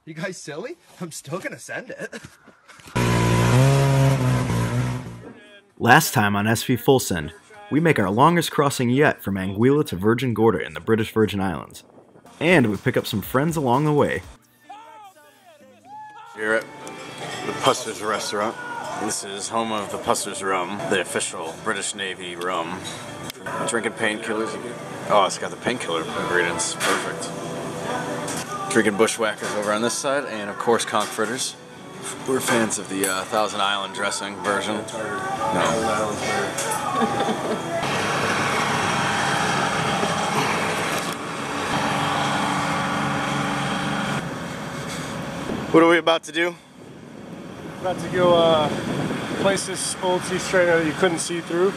You guys silly? I'm still gonna send it. Last time on SV Full Send, we make our longest crossing yet from Anguilla to Virgin Gorda in the British Virgin Islands. And we pick up some friends along the way. Here at the Puster's Restaurant. This is home of the Puster's Rum, the official British Navy rum. Drinking painkillers again. Oh, it's got the painkiller ingredients. Perfect. Drinking bushwhackers over on this side, and of course conch fritters. We're fans of the Thousand Island dressing version. No. What are we about to do? About to go place this old sea strainer that you couldn't see through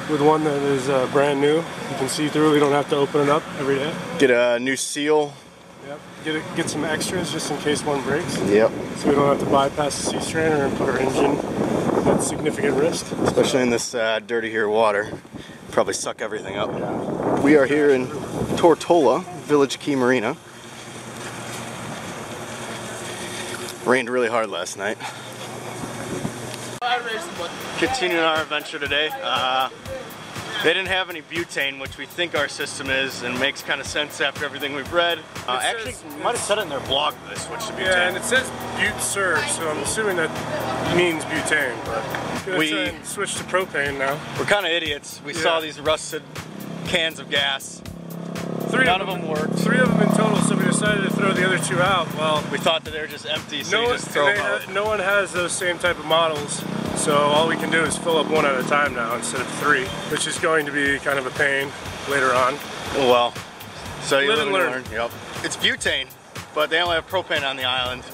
with one that is brand new. You can see through, we don't have to open it up every day. Get a new seal. Yep. Get some extras just in case one breaks. Yep. So we don't have to bypass the sea strainer and put our engine at significant risk. Especially in this dirty here water. Probably suck everything up. Yeah. We are here in Tortola, Village Key Marina. Rained really hard last night. Continuing our adventure today. They didn't have any butane, which we think our system is, and makes kind of sense after everything we've read. Actually, you might have said it in their blog that they switched to butane. Yeah, and it says Bute Sur, so I'm assuming that means butane, but we try and switch to propane now. We're kind of idiots. We saw these rusted cans of gas. None of them worked. 3 of them in total, so we decided to throw the other 2 out. Well, we thought that they were just empty, so you just throw them out. No one has those same type of models, so all we can do is fill up 1 at a time now instead of 3, which is going to be kind of a pain later on. Oh, well, so you live and learn. Yep. It's butane, but they only have propane on the island.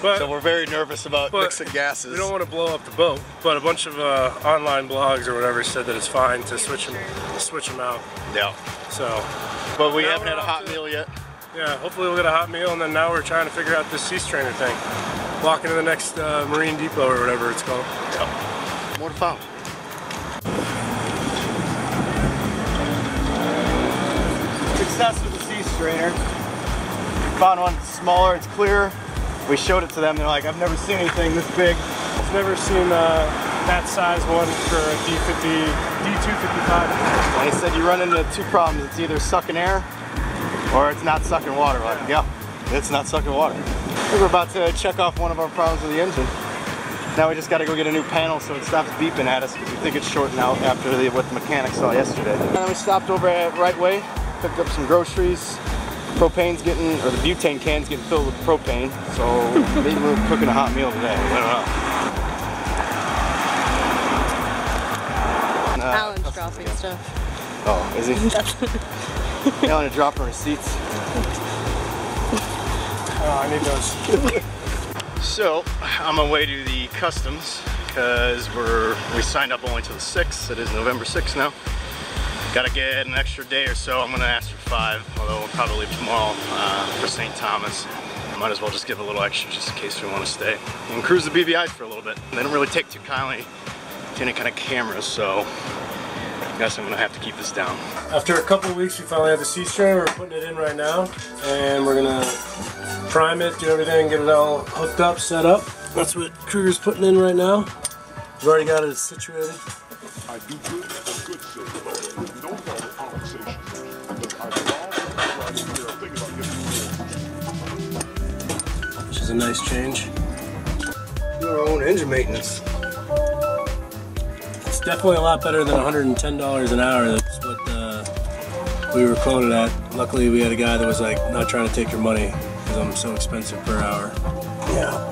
So we're very nervous about mixing gases. We don't want to blow up the boat, but a bunch of online blogs or whatever said that it's fine to switch them out. Yeah. So. But we haven't had a hot meal yet. Yeah, hopefully we'll get a hot meal, and then now we're trying to figure out this sea strainer thing. Walking to the next marine depot or whatever it's called. Yep. More to follow. Success with the sea strainer. We found one smaller, it's clearer. We showed it to them, they're like, I've never seen anything this big. I've never seen that size one for a D255. And he said you run into 2 problems. It's either sucking air or it's not sucking water. Like, yeah, it's not sucking water. We're about to check off one of our problems with the engine. Now we just got to go get a new panel so it stops beeping at us because we think it's shorting out after what the mechanic saw yesterday. And then we stopped over at Right Way, picked up some groceries. Propane's getting, or the butane can's getting filled with propane, so maybe we're cooking a hot meal today. I don't know. Alan's dropping stuff. Oh, is he? Alan to drop her receipts. Oh, I need those. So, on my way to the customs, because we signed up only till the 6th. It is November 6th now. Gotta get an extra day or so. I'm gonna ask for 5, although we'll probably leave tomorrow for St. Thomas. Might as well just give a little extra just in case we want to stay and cruise the BVIs for a little bit. They don't really take too kindly to any kind of cameras, so I guess I'm gonna have to keep this down. After a couple of weeks, we finally have the sea strainer. We're putting it in right now, and we're gonna prime it, do everything, get it all hooked up, set up. That's what Kruger's putting in right now. We've already got it situated. I do good for good sake. We don't have a conversation, but I love to hear a thing about getting. Which is a nice change. Do our own engine maintenance. It's definitely a lot better than $110 an hour. That's what we were quoted at. Luckily, we had a guy that was like, not trying to take your money because I'm so expensive per hour. Yeah.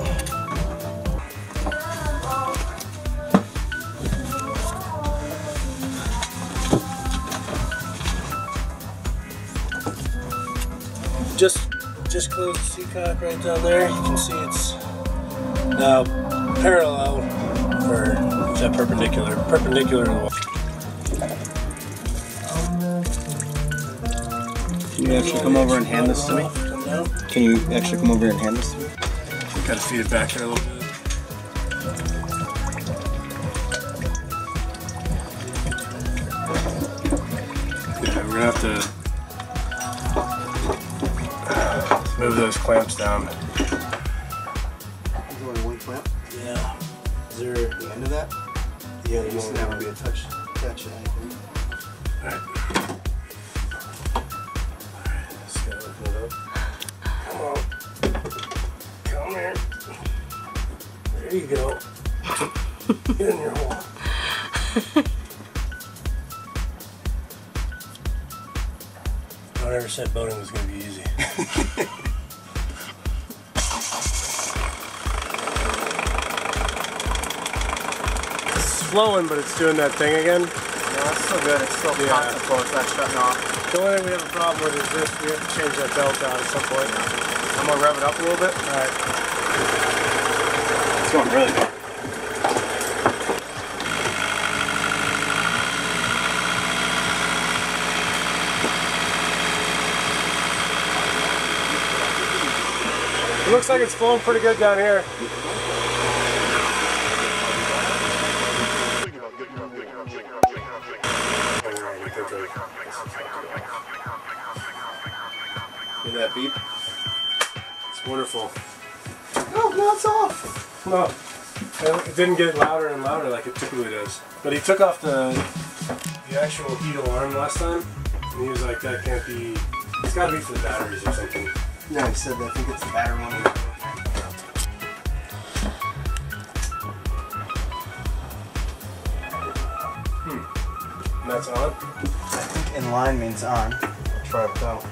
Just close the seacock right down there. You can see it's now parallel, or is that perpendicular? Perpendicular to the wall. Can you actually come over and hand this to me? Can you actually come over and hand this to me? Gotta feed it back there a little bit. Yeah, we're gonna have to move those clamps down. clamp? Yeah. Is there The end of that? Yeah, You see that would be a touch catch, I think. Alright. Alright, just gotta open it up. Come on. Come here. There you go. Get in your hole. I never said boating was going to be easy. It's flowing, but it's doing that thing again. Yeah, that's still good. It's still Yeah. constant flow. It's not shutting off. The only thing we have a problem with is this. We have to change that belt out at some point. I'm going to rev it up a little bit. Alright. It's going really good. It looks like it's flowing pretty good down here. Hear that beep? It's wonderful. Oh, now it's off. No, it didn't get louder and louder like it typically does. But he took off the actual heat alarm last time, and he was like, "That can't be. It's got to be for the batteries or something." Yeah, he said that. I think it's the battery one. And that's on. I think in line means on. I'll try it without.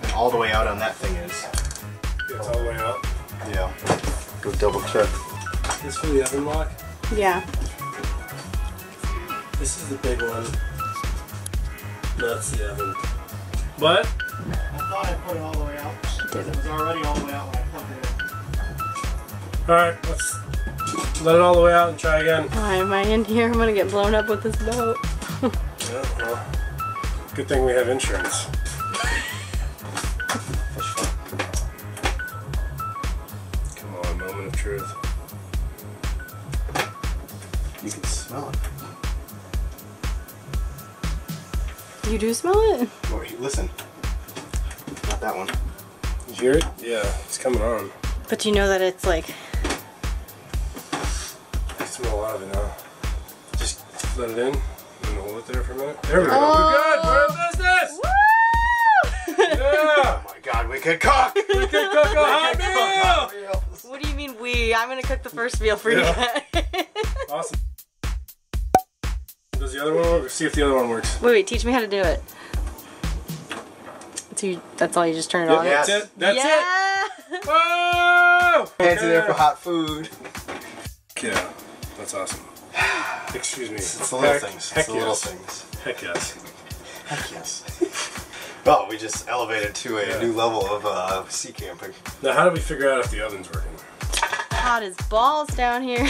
And all the way out on that thing is. Yeah, it's all the way out. Yeah. Go double check. This for the oven lock. Yeah. This is the big one. That's the oven. What? I thought I put it all the way out. It was already all the way out when I plugged it in. Alright, let's let it all the way out and try again. Why am I in here? I'm gonna get blown up with this boat. Yeah, well, good thing we have insurance. Come on, moment of truth. You can smell it. You do smell it? Oh, listen. Not that one. You hear it? Yeah, it's coming on. But you know that it's like... I smell a lot of it now. Just let it in and hold it there for a minute. There we go. Oh. We're good. We're in business. Yeah. Oh my god, we could cook! We can cook a hot meal. What do you mean we? I'm gonna cook the first meal for you. Awesome. Does the other one work? Let's see if the other one works. Wait, teach me how to do it. So that's all, you just turn it on? Yes. That's it. That's yeah. it. Whoa! Hands in there for hot food. Yeah, that's awesome. Excuse me. It's the little things. Heck It's the little yes. things. Heck yes. Heck yes. Well, we just elevated to a new level of sea camping. Now, how do we figure out if the oven's working? Hot as balls down here.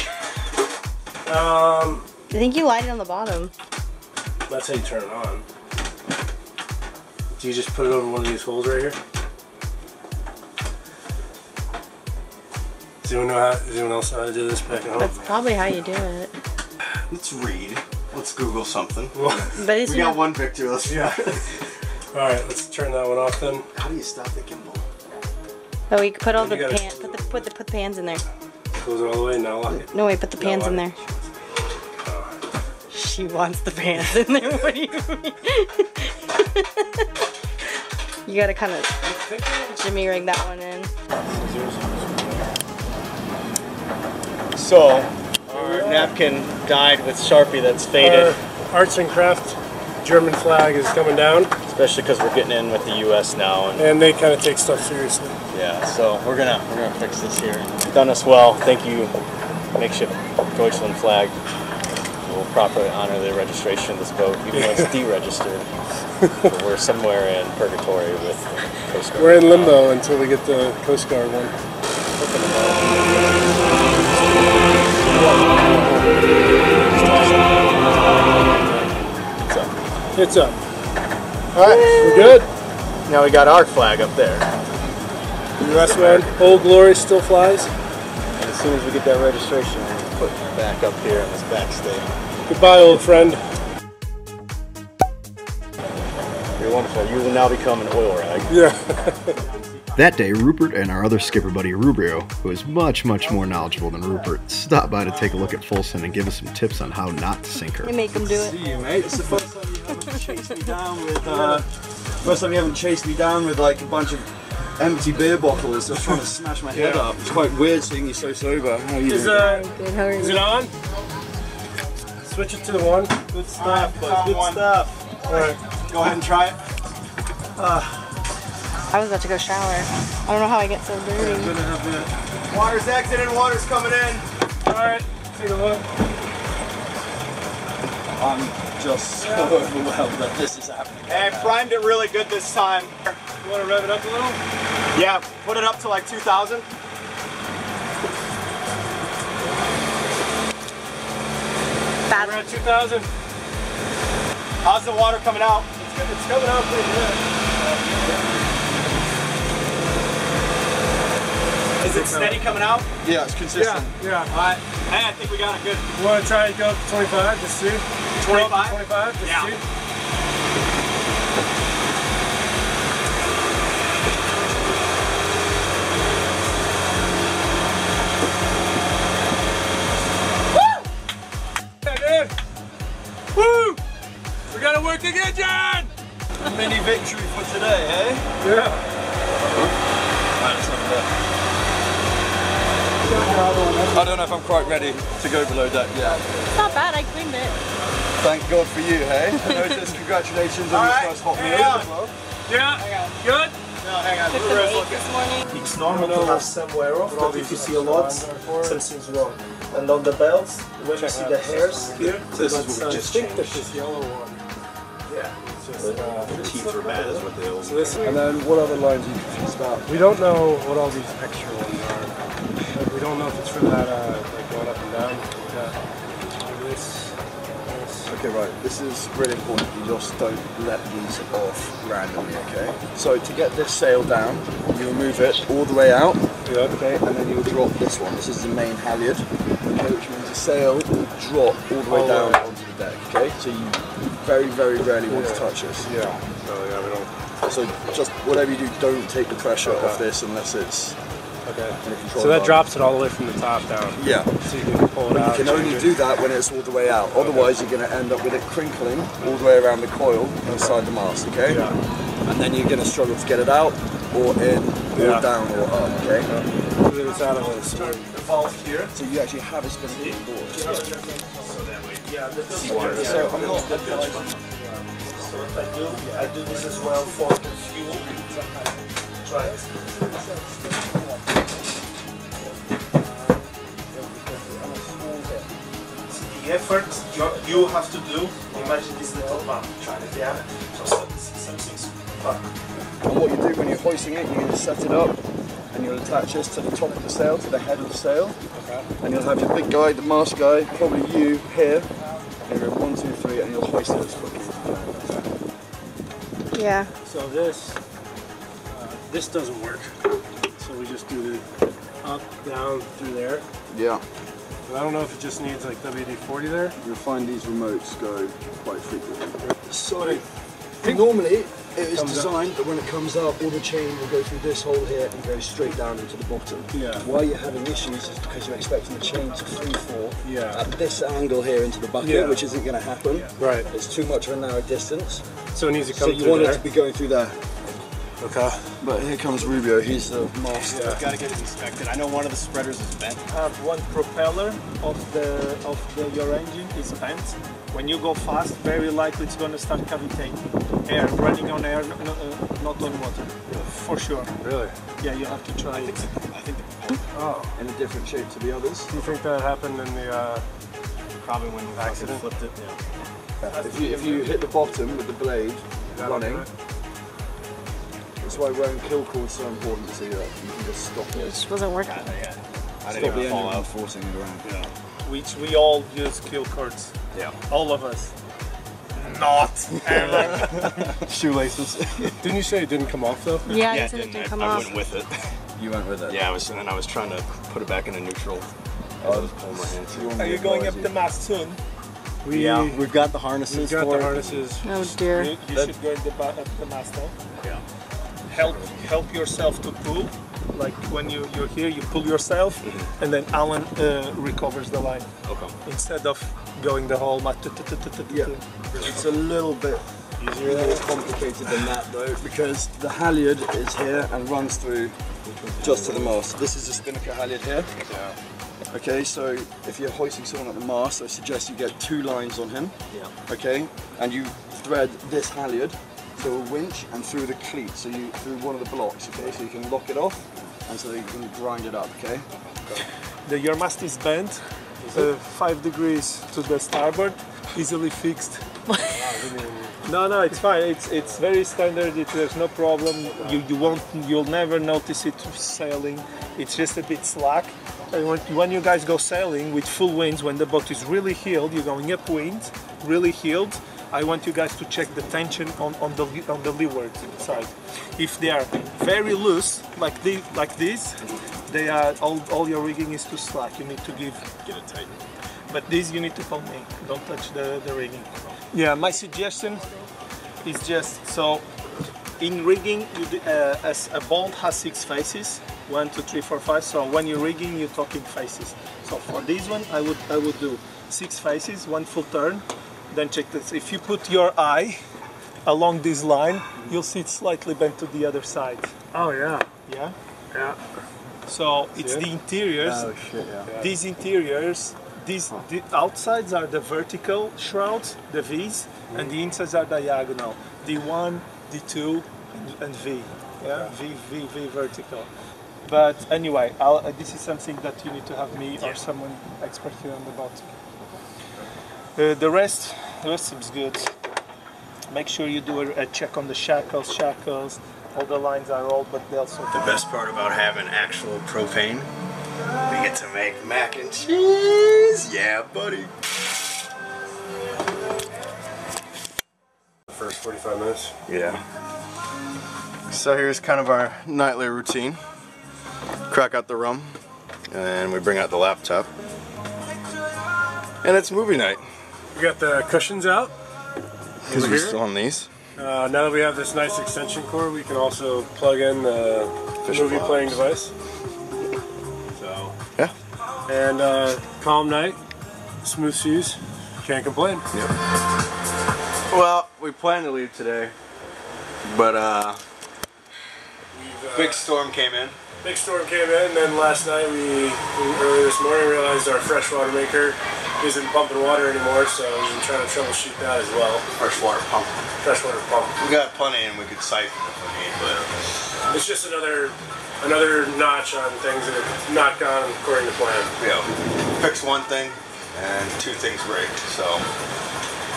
I think you light it on the bottom. That's how you turn it on. Do you just put it over one of these holes right here? Does anyone else know how to do this back at home? That's probably how you do it. Let's read. Let's Google something. But it's We got one victory. Let's Alright, let's turn that one off then. How do you stop the gimbal? Oh, we could put all the You gotta- pan. Put the pans in there. Close it all the way, now lock it. No, wait, put the pans in lock there. She wants the pans in there. What do you mean? You gotta kind of jimmy rig that one in. So, our napkin dyed with Sharpie that's faded. Our arts and craft German flag is coming down, Especially because we're getting in with the U.S. now, and and they kind of take stuff seriously. yeah, so we're gonna fix this here. You've done us well. Thank you, makeshift Deutschland flag. We'll properly honor the registration of this boat, even though it's deregistered. But we're somewhere in purgatory with the Coast Guard. We're in limbo until we get the Coast Guard one. It's up. Alright, We're good. Now we got our flag up there. U.S. man, Old Glory still flies. And as soon as we get that registration, we'll put it back up here in this backstay. Goodbye, old friend. You're wonderful. You will now become an oil rag. Yeah. That day, Rupert and our other skipper buddy Rubrio, who is much more knowledgeable than Rupert, stopped by to take a look at Folsom and give us some tips on how not to sink her. You make them do it. See you, mate. It's the first time you haven't chased me down with like a bunch of empty beer bottles just trying to smash my head up. It's quite weird seeing you so sober. How are you? Good, how are you? Is it on? Switch it to the one. Good stuff, bud. Good stuff. Alright. Go ahead and try it. I was about to go shower. I don't know how I get so dirty. Water's exiting, water's coming in. Alright, take a look. I'm just so overwhelmed that this is happening. Hey, primed it really good this time. You want to rev it up a little? Yeah, put it up to like 2,000. We're at 2,000. How's the water coming out? It's coming out pretty good. Is it steady coming out? Yeah, it's consistent. Yeah. Alright. Hey, I think we got it good. You want to try and go up to 25, just see? 25? 25, just Yeah. see? Woo! We gotta work again, John! A mini victory for today, eh? Yeah. I don't know if I'm quite ready to go below deck yet. It's not bad, I cleaned it. Thank God for you, hey? I noticed congratulations on your first hot meal as well. Yeah. Good? No, hang on. Took some egg this morning. It's normal to have some wear off, but if you see a lot, something's wrong. And on the belts, when you see the hairs here, This is what we just I think there's this yellow one. yeah. The teeth are bad is what they all So this, And then what other lines are you confused about? we don't know what all these extra ones are. Like, we don't know if it's for that, like going up and down. This. Okay, right, this is really important. You just don't let these off randomly, okay? So to get this sail down, you remove it all the way out, okay, and then you'll drop this one. This is the main halyard, okay, which means the sail will drop all the way down onto the deck, okay? So you very rarely want to touch this. Yeah. So yeah, we don't. So just whatever you do, don't take the pressure off this unless it's Okay. in a control So that line. drops it all the way from the top down. Yeah. So you can pull it out. You can only do that when it's all the way out. Otherwise, you're going to end up with it crinkling all the way around the coil inside the mast, okay? Yeah. And then you're going to struggle to get it out, or in, or down, or up, okay? It's out of this. The valve here. So you actually have a spinning board. So that way. Yeah, the So I'm not advising. So what I do this as well for the fuel. Try it. The effort you have to do, imagine this little bump, yeah? So something's fuck. And what you do when you're hoisting it, you're going to set it up, and you'll attach this to the top of the sail, to the head of the sail. And you'll have your big guy, the mast guy, probably you here. And you're 1, 2, 3, and you'll hoist it as quickly as you can. Yeah. So this doesn't work. So we just do the up, down, through there. Yeah. I don't know if it just needs like WD-40 there. You'll find these remotes go quite frequently. So, normally it is designed that when it comes up, all the chain will go through this hole here and go straight down into the bottom. Yeah. Why you're having issues is because you're expecting the chain to free fall Yeah. at this angle here into the bucket, which isn't going to happen. Right. It's too much of a narrow distance. So it needs to So come you through want there. it to be going through there. Okay. But here comes Rubio, he's the master. I've got to get it inspected. I know one of the spreaders is bent. Have one propeller of your engine is bent. When you go fast, very likely it's going to start cavitating. Air, running on air, not on water. For sure. Really? Yeah, you have to try it. I think Oh. In a different shape to the others. Do you think that happened in the probably when we accident? flipped it. Yeah. If you hit the bottom with the blade running, that's why wearing kill cord is so important, so that you can just stop It it. just wasn't working. I Stop didn't the even fall engine from out. forcing it around. Yeah. Which we all use kill cords. Yeah. All of us. Not ever. shoelaces? Didn't you say it didn't come off though? Yeah, Yeah, you said it didn't come I off. went with it. You went with it? Yeah, I was trying to put it back into neutral. I was pulling my hands. Are you going up the mast soon? We've got the harnesses We've got for the it. harnesses. Oh dear. You should go in the mast now. Yeah. help yourself to pull. Like when you're here, you pull yourself, and then Alan recovers the line. Okay. Instead of going the whole mat. Yeah. It's a little bit more complicated than that though, because the halyard is here and runs through just to the mast. This is a spinnaker halyard here. Yeah. Okay, so if you're hoisting someone at the mast, I suggest you get 2 lines on him. Yeah. Okay, and you thread this halyard through a winch and through the cleat, so you through one of the blocks. Okay, so you can lock it off, and so you can grind it up. Okay. Your mast is bent 5 degrees to the starboard, easily fixed. No, it's fine. It's very standard. There's no problem. You'll never notice it sailing. It's just a bit slack. When you guys go sailing with full winds, when the boat is really heeled, you're going upwind, really heeled. I want you guys to check the tension on the leeward side. If they are very loose, like this, they are all your rigging is too slack. You need to get it tight. But this you need to hold me. Don't touch the rigging. Yeah, my suggestion is just so in rigging, as a boat has 6 faces, 1, 2, 3, 4, 5. So when you're rigging, you're talking faces. So for this one, I would do 6 faces, 1 full turn. Then check this. If you put your eye along this line, you'll see it slightly bent to the other side. Oh yeah. Yeah. Yeah. So it's the interiors. Oh shit! Yeah. These interiors. The outsides are the vertical shrouds, the V's, and the insides are diagonal. D1, D2, and V. Yeah, V vertical. But anyway, this is something that you need to have me or someone expert here on the boat. The rest seems good. Make sure you do a check on the shackles. All the lines are rolled, but they also. The best part about having actual propane, we get to make mac and cheese. Yeah, buddy. The first 45 minutes. Yeah. So here's kind of our nightly routine. Crack out the rum, and we bring out the laptop. And it's movie night. We got the cushions out. Because we're still on these. Now that we have this nice extension cord, we can also plug in the movie playing device. So yeah. And calm night, smooth seas, can't complain. Yep. Well, we plan to leave today, but big storm came in. Big storm came in, and then last night early this morning realized our freshwater maker isn't pumping water anymore, so we've been trying to troubleshoot that as well. Freshwater pump. Freshwater pump. We got plenty, and we could siphon if we need, but it's just another notch on things that have not gone according to plan. Yeah, fix one thing and 2 things break. So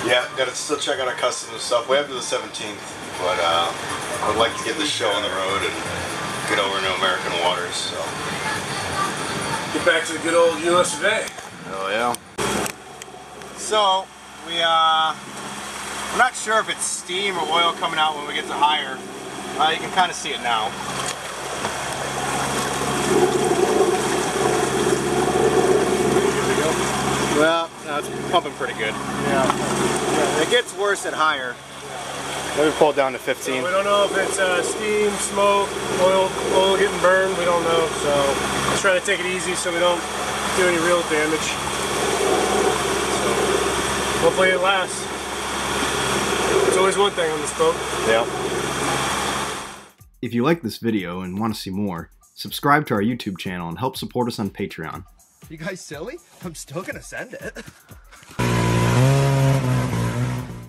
yeah, gotta still check out our customs and stuff. We have to the 17th, but I'd like to get this show on the road and get over into American waters. So get back to the good old US today. Oh yeah. So we're not sure if it's steam or oil coming out when we get to higher. You can kind of see it now. Well, no, it's pumping pretty good. Yeah. It gets worse at higher. Let me pull it down to 15. So we don't know if it's steam, smoke, oil getting burned. We don't know. So let's try to take it easy so we don't do any real damage. Hopefully it lasts. There's always one thing on this boat. Yeah. If you like this video and want to see more, subscribe to our YouTube channel and help support us on Patreon. You guys silly? I'm still gonna send it.